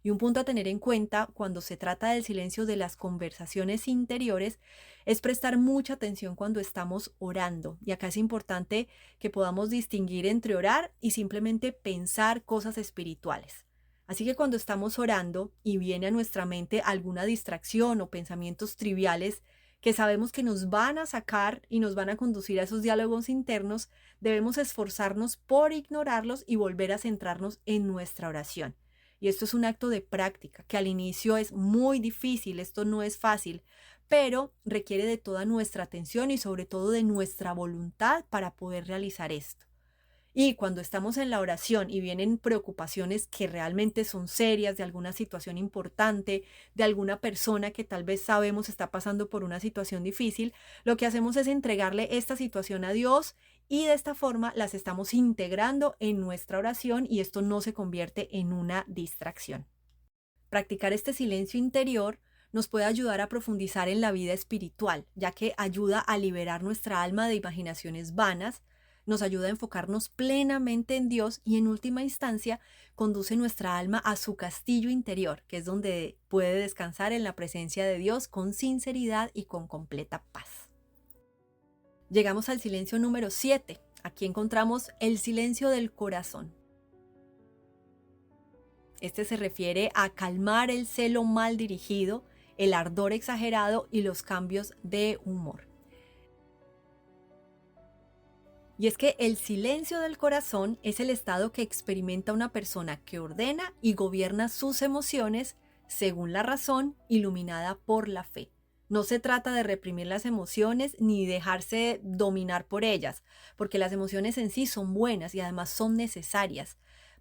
Y un punto a tener en cuenta cuando se trata del silencio de las conversaciones interiores es prestar mucha atención cuando estamos orando. Y acá es importante que podamos distinguir entre orar y simplemente pensar cosas espirituales. Así que cuando estamos orando y viene a nuestra mente alguna distracción o pensamientos triviales que sabemos que nos van a sacar y nos van a conducir a esos diálogos internos, debemos esforzarnos por ignorarlos y volver a centrarnos en nuestra oración. Y esto es un acto de práctica, que al inicio es muy difícil, esto no es fácil, pero requiere de toda nuestra atención y sobre todo de nuestra voluntad para poder realizar esto. Y cuando estamos en la oración y vienen preocupaciones que realmente son serias, de alguna situación importante, de alguna persona que tal vez sabemos está pasando por una situación difícil, lo que hacemos es entregarle esta situación a Dios y de esta forma las estamos integrando en nuestra oración y esto no se convierte en una distracción. Practicar este silencio interior nos puede ayudar a profundizar en la vida espiritual, ya que ayuda a liberar nuestra alma de imaginaciones vanas, nos ayuda a enfocarnos plenamente en Dios y en última instancia conduce nuestra alma a su castillo interior, que es donde puede descansar en la presencia de Dios con sinceridad y con completa paz. Llegamos al silencio número 7. Aquí encontramos el silencio del corazón. Este se refiere a calmar el celo mal dirigido, el ardor exagerado y los cambios de humor. Y es que el silencio del corazón es el estado que experimenta una persona que ordena y gobierna sus emociones según la razón, iluminada por la fe. No se trata de reprimir las emociones ni dejarse dominar por ellas, porque las emociones en sí son buenas y además son necesarias.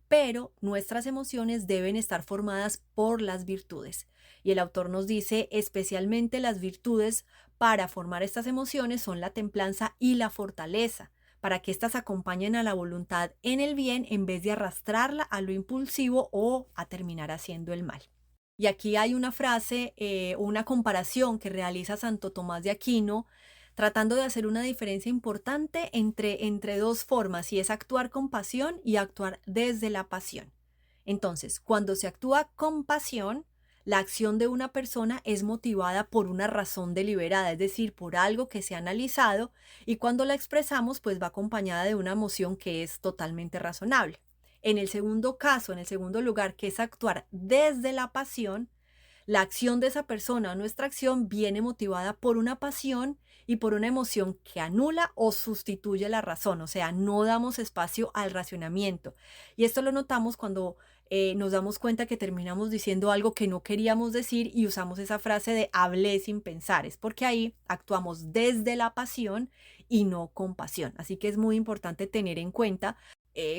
Pero nuestras emociones deben estar formadas por las virtudes. Y el autor nos dice, especialmente las virtudes para formar estas emociones son la templanza y la fortaleza, para que éstas acompañen a la voluntad en el bien en vez de arrastrarla a lo impulsivo o a terminar haciendo el mal. Y aquí hay una frase, una comparación que realiza Santo Tomás de Aquino, tratando de hacer una diferencia importante entre dos formas, y es actuar con pasión y actuar desde la pasión. Entonces, cuando se actúa con pasión, la acción de una persona es motivada por una razón deliberada, es decir, por algo que se ha analizado, y cuando la expresamos, pues va acompañada de una emoción que es totalmente razonable. En el segundo caso, en el segundo lugar, que es actuar desde la pasión, la acción de esa persona, nuestra acción, viene motivada por una pasión y por una emoción que anula o sustituye la razón, o sea, no damos espacio al racionamiento. Y esto lo notamos cuando nos damos cuenta que terminamos diciendo algo que no queríamos decir y usamos esa frase de hablé sin pensar. Es porque ahí actuamos desde la pasión y no con pasión. Así que es muy importante tener en cuenta,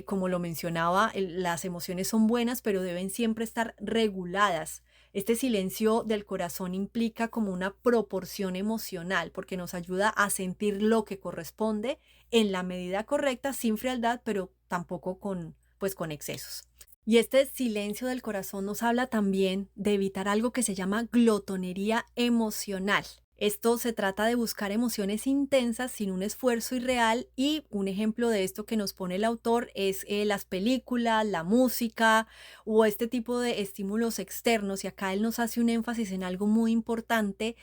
como lo mencionaba, las emociones son buenas, pero deben siempre estar reguladas. Este silencio del corazón implica como una proporción emocional, porque nos ayuda a sentir lo que corresponde en la medida correcta, sin frialdad, pero tampoco con excesos. Y este silencio del corazón nos habla también de evitar algo que se llama glotonería emocional. Esto se trata de buscar emociones intensas sin un esfuerzo irreal, y un ejemplo de esto que nos pone el autor es las películas, la música o este tipo de estímulos externos. Y acá él nos hace un énfasis en algo muy importante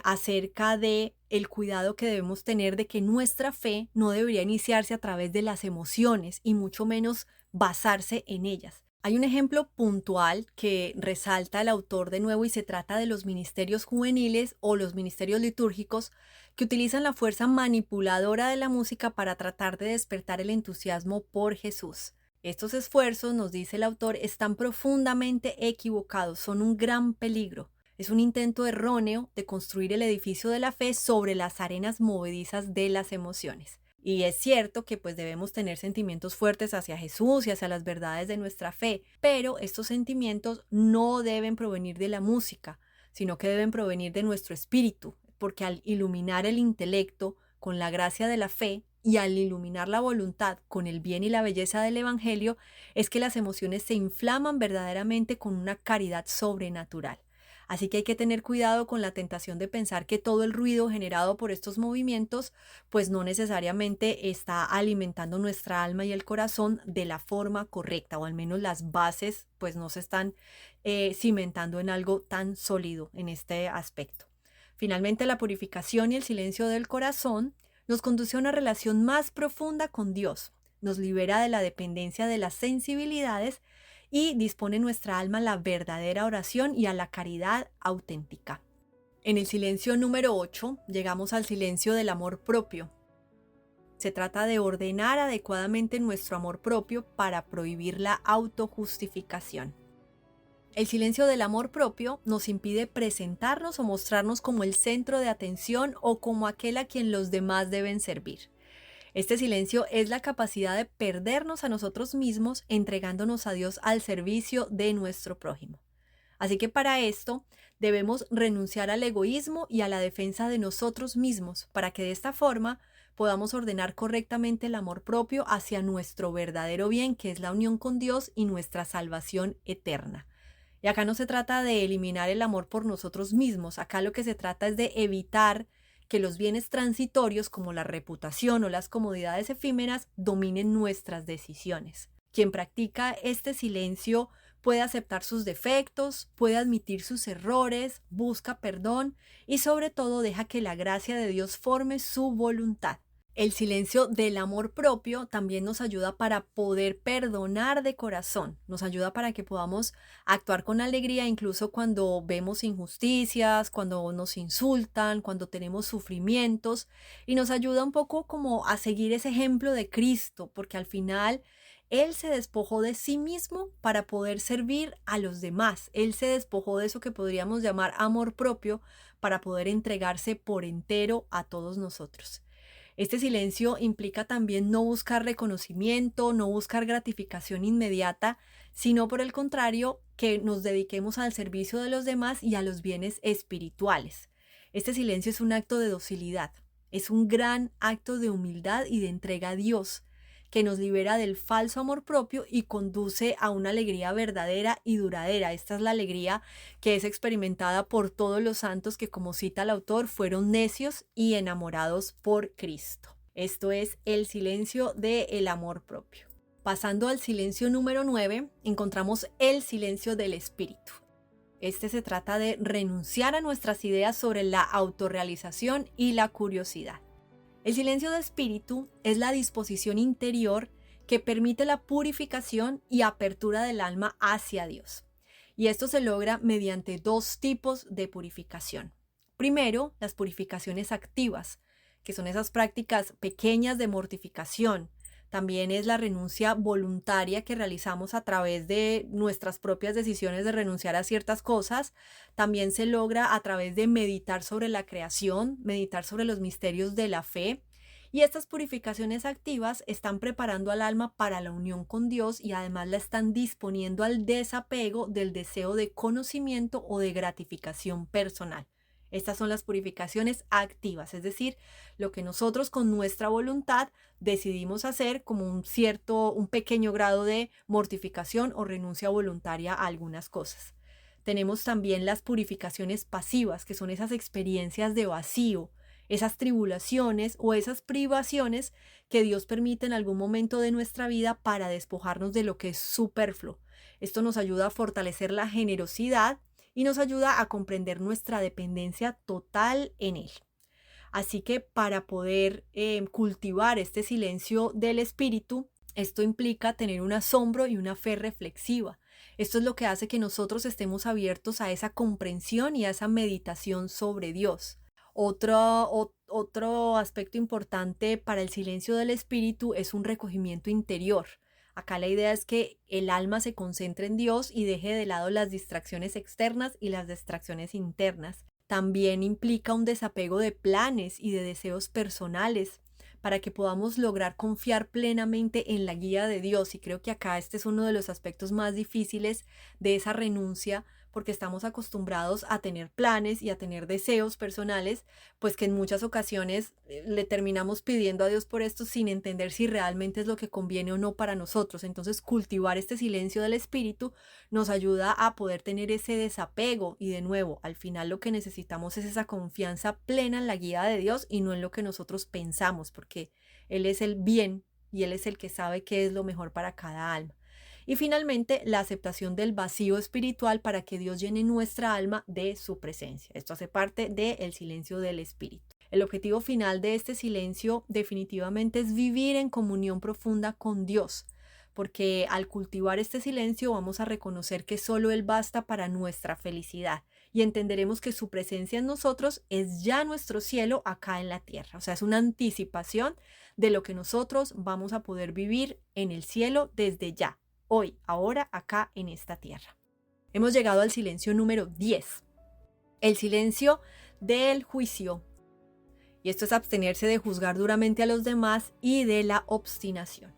acerca de el cuidado que debemos tener de que nuestra fe no debería iniciarse a través de las emociones y mucho menos basarse en ellas. Hay un ejemplo puntual que resalta el autor de nuevo, y se trata de los ministerios juveniles o los ministerios litúrgicos que utilizan la fuerza manipuladora de la música para tratar de despertar el entusiasmo por Jesús. Estos esfuerzos, nos dice el autor, están profundamente equivocados, son un gran peligro. Es un intento erróneo de construir el edificio de la fe sobre las arenas movedizas de las emociones. Y es cierto que pues debemos tener sentimientos fuertes hacia Jesús y hacia las verdades de nuestra fe, pero estos sentimientos no deben provenir de la música, sino que deben provenir de nuestro espíritu, porque al iluminar el intelecto con la gracia de la fe y al iluminar la voluntad con el bien y la belleza del Evangelio, es que las emociones se inflaman verdaderamente con una caridad sobrenatural. Así que hay que tener cuidado con la tentación de pensar que todo el ruido generado por estos movimientos pues no necesariamente está alimentando nuestra alma y el corazón de la forma correcta, o al menos las bases pues no se están cimentando en algo tan sólido en este aspecto. Finalmente, la purificación y el silencio del corazón nos conduce a una relación más profunda con Dios, nos libera de la dependencia de las sensibilidades y dispone nuestra alma a la verdadera oración y a la caridad auténtica. En el silencio número 8 llegamos al silencio del amor propio. Se trata de ordenar adecuadamente nuestro amor propio para prohibir la autojustificación. El silencio del amor propio nos impide presentarnos o mostrarnos como el centro de atención o como aquel a quien los demás deben servir. Este silencio es la capacidad de perdernos a nosotros mismos, entregándonos a Dios al servicio de nuestro prójimo. Así que para esto debemos renunciar al egoísmo y a la defensa de nosotros mismos, para que de esta forma podamos ordenar correctamente el amor propio hacia nuestro verdadero bien, que es la unión con Dios y nuestra salvación eterna. Y acá no se trata de eliminar el amor por nosotros mismos, acá lo que se trata es de evitar que los bienes transitorios como la reputación o las comodidades efímeras dominen nuestras decisiones. Quien practica este silencio puede aceptar sus defectos, puede admitir sus errores, busca perdón y sobre todo deja que la gracia de Dios forme su voluntad. El silencio del amor propio también nos ayuda para poder perdonar de corazón, nos ayuda para que podamos actuar con alegría incluso cuando vemos injusticias, cuando nos insultan, cuando tenemos sufrimientos y nos ayuda un poco como a seguir ese ejemplo de Cristo, porque al final Él se despojó de sí mismo para poder servir a los demás. Él se despojó de eso que podríamos llamar amor propio para poder entregarse por entero a todos nosotros. Este silencio implica también no buscar reconocimiento, no buscar gratificación inmediata, sino por el contrario, que nos dediquemos al servicio de los demás y a los bienes espirituales. Este silencio es un acto de docilidad, es un gran acto de humildad y de entrega a Dios, que nos libera del falso amor propio y conduce a una alegría verdadera y duradera. Esta es la alegría que es experimentada por todos los santos que, como cita el autor, fueron necios y enamorados por Cristo. Esto es el silencio del amor propio. Pasando al silencio número 9, encontramos el silencio del espíritu. Este se trata de renunciar a nuestras ideas sobre la autorrealización y la curiosidad. El silencio de espíritu es la disposición interior que permite la purificación y apertura del alma hacia Dios. Y esto se logra mediante dos tipos de purificación. Primero, las purificaciones activas, que son esas prácticas pequeñas de mortificación. También es la renuncia voluntaria que realizamos a través de nuestras propias decisiones de renunciar a ciertas cosas. También se logra a través de meditar sobre la creación, meditar sobre los misterios de la fe. Y estas purificaciones activas están preparando al alma para la unión con Dios y además la están disponiendo al desapego del deseo de conocimiento o de gratificación personal. Estas son las purificaciones activas, es decir, lo que nosotros con nuestra voluntad decidimos hacer como un pequeño grado de mortificación o renuncia voluntaria a algunas cosas. Tenemos también las purificaciones pasivas, que son esas experiencias de vacío, esas tribulaciones o esas privaciones que Dios permite en algún momento de nuestra vida para despojarnos de lo que es superfluo. Esto nos ayuda a fortalecer la generosidad y nos ayuda a comprender nuestra dependencia total en Él. Así que para poder cultivar este silencio del espíritu, esto implica tener un asombro y una fe reflexiva. Esto es lo que hace que nosotros estemos abiertos a esa comprensión y a esa meditación sobre Dios. Otro aspecto importante para el silencio del espíritu es un recogimiento interior. Acá la idea es que el alma se concentre en Dios y deje de lado las distracciones externas y las distracciones internas. También implica un desapego de planes y de deseos personales para que podamos lograr confiar plenamente en la guía de Dios. Y creo que acá este es uno de los aspectos más difíciles de esa renuncia, porque estamos acostumbrados a tener planes y a tener deseos personales, pues que en muchas ocasiones le terminamos pidiendo a Dios por esto sin entender si realmente es lo que conviene o no para nosotros. Entonces, cultivar este silencio del espíritu nos ayuda a poder tener ese desapego y, de nuevo, al final lo que necesitamos es esa confianza plena en la guía de Dios y no en lo que nosotros pensamos, porque Él es el bien y Él es el que sabe qué es lo mejor para cada alma. Y finalmente, la aceptación del vacío espiritual para que Dios llene nuestra alma de su presencia. Esto hace parte del silencio del espíritu. El objetivo final de este silencio definitivamente es vivir en comunión profunda con Dios, porque al cultivar este silencio vamos a reconocer que solo Él basta para nuestra felicidad y entenderemos que su presencia en nosotros es ya nuestro cielo acá en la tierra. O sea, es una anticipación de lo que nosotros vamos a poder vivir en el cielo desde ya. Hoy, ahora, acá en esta tierra. Hemos llegado al silencio número 10, el silencio del juicio. Y esto es abstenerse de juzgar duramente a los demás y de la obstinación.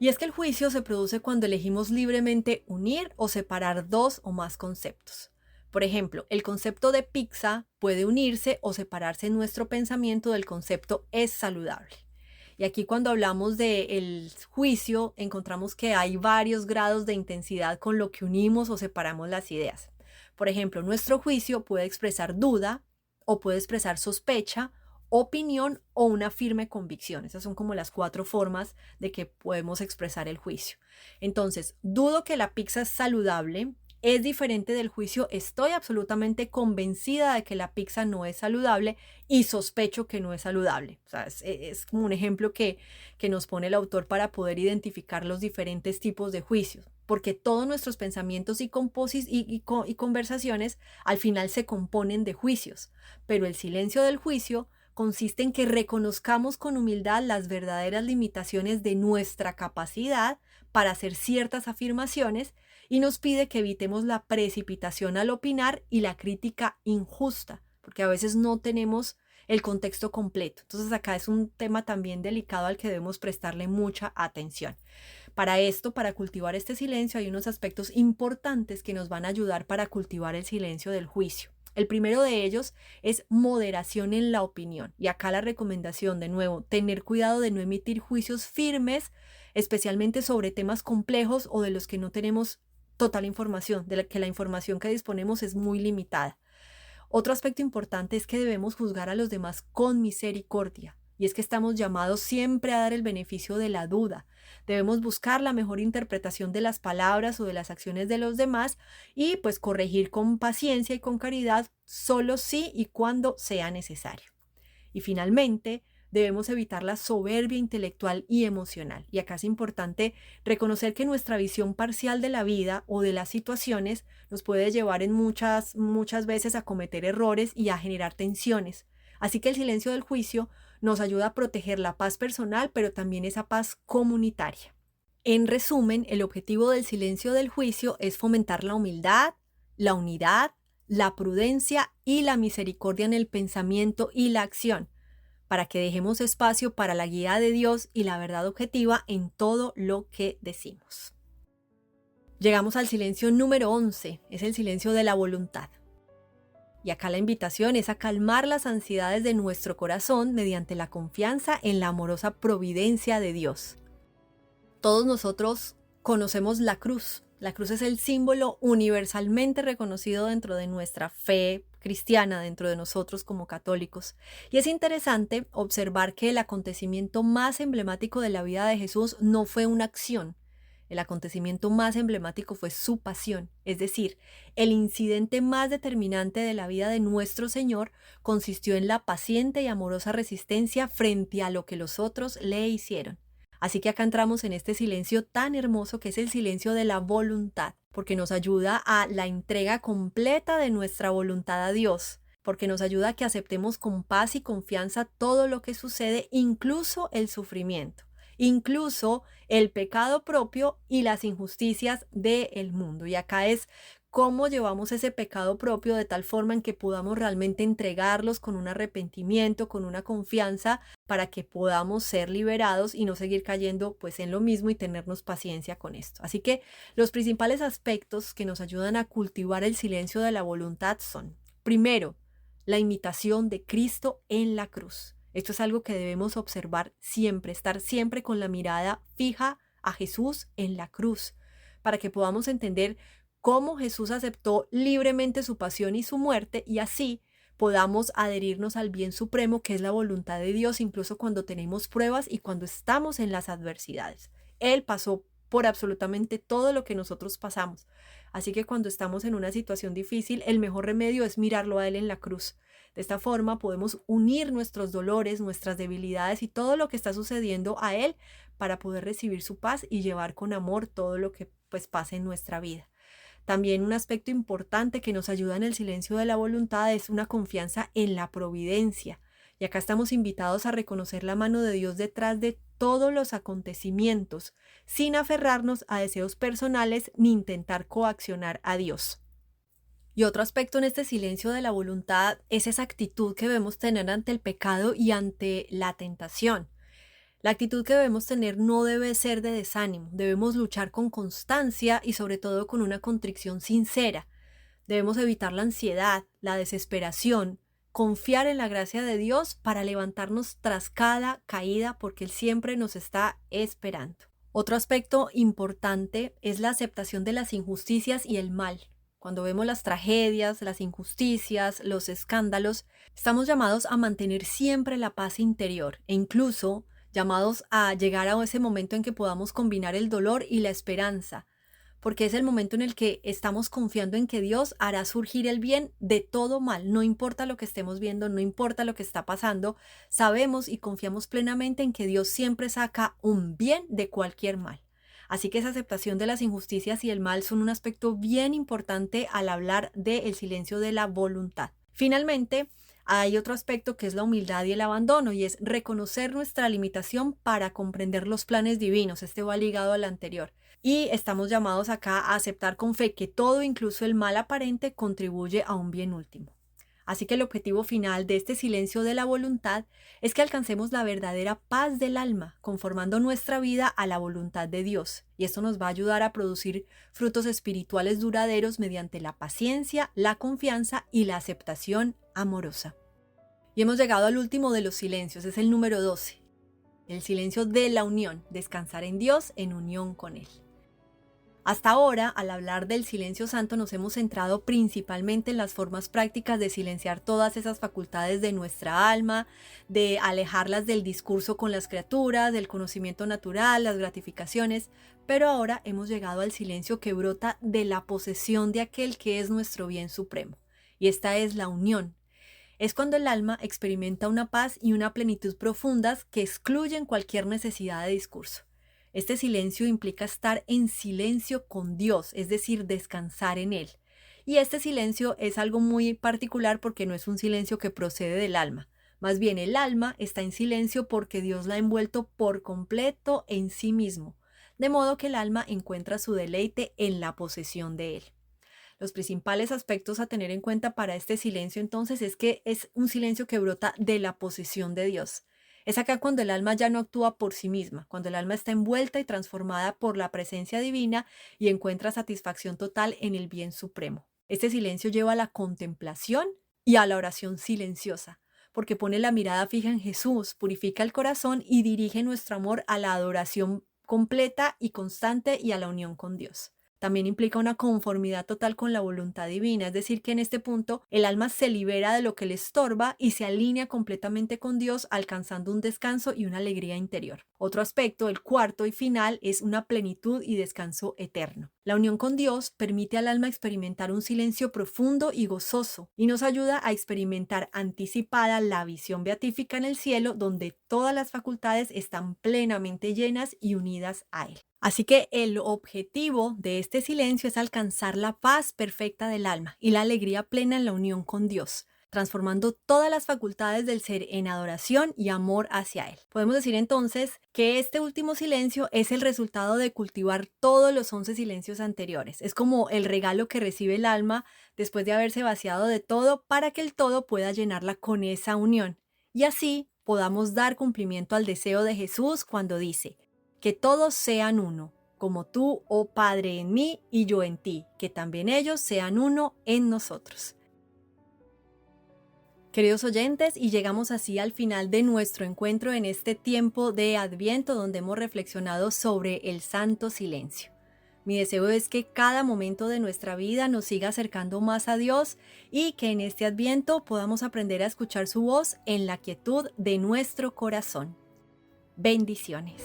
Y es que el juicio se produce cuando elegimos libremente unir o separar dos o más conceptos. Por ejemplo, el concepto de pizza puede unirse o separarse en nuestro pensamiento del concepto es saludable. Y aquí cuando hablamos del juicio, encontramos que hay varios grados de intensidad con lo que unimos o separamos las ideas. Por ejemplo, nuestro juicio puede expresar duda o puede expresar sospecha, opinión o una firme convicción. Esas son como las 4 formas de que podemos expresar el juicio. Entonces, dudo que la pizza es saludable. Es diferente del juicio, estoy absolutamente convencida de que la pizza no es saludable y sospecho que no es saludable. O sea, es como un ejemplo que nos pone el autor para poder identificar los diferentes tipos de juicios, porque todos nuestros pensamientos y conversaciones al final se componen de juicios, pero el silencio del juicio consiste en que reconozcamos con humildad las verdaderas limitaciones de nuestra capacidad para hacer ciertas afirmaciones y nos pide que evitemos la precipitación al opinar y la crítica injusta, porque a veces no tenemos el contexto completo. Entonces acá es un tema también delicado al que debemos prestarle mucha atención. Para esto, para cultivar este silencio, hay unos aspectos importantes que nos van a ayudar para cultivar el silencio del juicio. El primero de ellos es moderación en la opinión. Y acá la recomendación, de nuevo, tener cuidado de no emitir juicios firmes, especialmente sobre temas complejos o de los que no tenemos total información, de la que la información que disponemos es muy limitada. Otro aspecto importante es que debemos juzgar a los demás con misericordia. Y es que estamos llamados siempre a dar el beneficio de la duda. Debemos buscar la mejor interpretación de las palabras o de las acciones de los demás y pues corregir con paciencia y con caridad solo si y cuando sea necesario. Y finalmente, debemos evitar la soberbia intelectual y emocional. Y acá es importante reconocer que nuestra visión parcial de la vida o de las situaciones nos puede llevar en muchas veces a cometer errores y a generar tensiones. Así que el silencio del juicio nos ayuda a proteger la paz personal, pero también esa paz comunitaria. En resumen, el objetivo del silencio del juicio es fomentar la humildad, la unidad, la prudencia y la misericordia en el pensamiento y la acción, para que dejemos espacio para la guía de Dios y la verdad objetiva en todo lo que decimos. Llegamos al silencio número 11, es el silencio de la voluntad. Y acá la invitación es a calmar las ansiedades de nuestro corazón mediante la confianza en la amorosa providencia de Dios. Todos nosotros conocemos la cruz. La cruz es el símbolo universalmente reconocido dentro de nuestra fe cristiana, dentro de nosotros como católicos. Y es interesante observar que el acontecimiento más emblemático de la vida de Jesús no fue una acción. El acontecimiento más emblemático fue su pasión, es decir, el incidente más determinante de la vida de nuestro Señor consistió en la paciente y amorosa resistencia frente a lo que los otros le hicieron. Así que acá entramos en este silencio tan hermoso que es el silencio de la voluntad, porque nos ayuda a la entrega completa de nuestra voluntad a Dios, porque nos ayuda a que aceptemos con paz y confianza todo lo que sucede, incluso el sufrimiento, incluso el pecado propio y las injusticias del mundo. Y acá es cómo llevamos ese pecado propio de tal forma en que podamos realmente entregarlos con un arrepentimiento, con una confianza, para que podamos ser liberados y no seguir cayendo pues en lo mismo y tenernos paciencia con esto. Así que los principales aspectos que nos ayudan a cultivar el silencio de la voluntad son, primero, la imitación de Cristo en la cruz. Esto es algo que debemos observar siempre, estar siempre con la mirada fija a Jesús en la cruz, para que podamos entender cómo Jesús aceptó libremente su pasión y su muerte y así podamos adherirnos al bien supremo que es la voluntad de Dios, incluso cuando tenemos pruebas y cuando estamos en las adversidades. Él pasó por absolutamente todo lo que nosotros pasamos. Así que cuando estamos en una situación difícil, el mejor remedio es mirarlo a Él en la cruz. De esta forma podemos unir nuestros dolores, nuestras debilidades y todo lo que está sucediendo a Él para poder recibir su paz y llevar con amor todo lo que pues pase en nuestra vida. También un aspecto importante que nos ayuda en el silencio de la voluntad es una confianza en la providencia. Y acá estamos invitados a reconocer la mano de Dios detrás de todos los acontecimientos, sin aferrarnos a deseos personales ni intentar coaccionar a Dios. Y otro aspecto en este silencio de la voluntad es esa actitud que debemos tener ante el pecado y ante la tentación. La actitud que debemos tener no debe ser de desánimo, debemos luchar con constancia y sobre todo con una contrición sincera. Debemos evitar la ansiedad, la desesperación, confiar en la gracia de Dios para levantarnos tras cada caída porque Él siempre nos está esperando. Otro aspecto importante es la aceptación de las injusticias y el mal. Cuando vemos las tragedias, las injusticias, los escándalos, estamos llamados a mantener siempre la paz interior e incluso llamados a llegar a ese momento en que podamos combinar el dolor y la esperanza, porque es el momento en el que estamos confiando en que Dios hará surgir el bien de todo mal, no importa lo que estemos viendo, no importa lo que está pasando, sabemos y confiamos plenamente en que Dios siempre saca un bien de cualquier mal. Así que esa aceptación de las injusticias y el mal son un aspecto bien importante al hablar del silencio de la voluntad. Finalmente, hay otro aspecto que es la humildad y el abandono, y es reconocer nuestra limitación para comprender los planes divinos. Este va ligado al anterior. Y estamos llamados acá a aceptar con fe que todo, incluso el mal aparente, contribuye a un bien último. Así que el objetivo final de este silencio de la voluntad es que alcancemos la verdadera paz del alma, conformando nuestra vida a la voluntad de Dios. Y esto nos va a ayudar a producir frutos espirituales duraderos mediante la paciencia, la confianza y la aceptación amorosa. Y hemos llegado al último de los silencios, es el número 12. El silencio de la unión, descansar en Dios en unión con Él. Hasta ahora, al hablar del silencio santo, nos hemos centrado principalmente en las formas prácticas de silenciar todas esas facultades de nuestra alma, de alejarlas del discurso con las criaturas, del conocimiento natural, las gratificaciones, pero ahora hemos llegado al silencio que brota de la posesión de aquel que es nuestro bien supremo. Y esta es la unión. Es cuando el alma experimenta una paz y una plenitud profundas que excluyen cualquier necesidad de discurso. Este silencio implica estar en silencio con Dios, es decir, descansar en Él. Y este silencio es algo muy particular porque no es un silencio que procede del alma. Más bien, el alma está en silencio porque Dios la ha envuelto por completo en sí mismo, de modo que el alma encuentra su deleite en la posesión de Él. Los principales aspectos a tener en cuenta para este silencio entonces es que es un silencio que brota de la posesión de Dios. Es acá cuando el alma ya no actúa por sí misma, cuando el alma está envuelta y transformada por la presencia divina y encuentra satisfacción total en el bien supremo. Este silencio lleva a la contemplación y a la oración silenciosa, porque pone la mirada fija en Jesús, purifica el corazón y dirige nuestro amor a la adoración completa y constante y a la unión con Dios. También implica una conformidad total con la voluntad divina, es decir, que en este punto el alma se libera de lo que le estorba y se alinea completamente con Dios, alcanzando un descanso y una alegría interior. Otro aspecto, el cuarto y final, es una plenitud y descanso eterno. La unión con Dios permite al alma experimentar un silencio profundo y gozoso y nos ayuda a experimentar anticipada la visión beatífica en el cielo, donde todas las facultades están plenamente llenas y unidas a Él. Así que el objetivo de este silencio es alcanzar la paz perfecta del alma y la alegría plena en la unión con Dios, transformando todas las facultades del ser en adoración y amor hacia Él. Podemos decir entonces que este último silencio es el resultado de cultivar todos los 11 silencios anteriores. Es como el regalo que recibe el alma después de haberse vaciado de todo para que el todo pueda llenarla con esa unión. Y así podamos dar cumplimiento al deseo de Jesús cuando dice: que todos sean uno, como tú, oh Padre, en mí y yo en ti, que también ellos sean uno en nosotros. Queridos oyentes, y llegamos así al final de nuestro encuentro en este tiempo de Adviento donde hemos reflexionado sobre el santo silencio. Mi deseo es que cada momento de nuestra vida nos siga acercando más a Dios y que en este Adviento podamos aprender a escuchar su voz en la quietud de nuestro corazón. Bendiciones.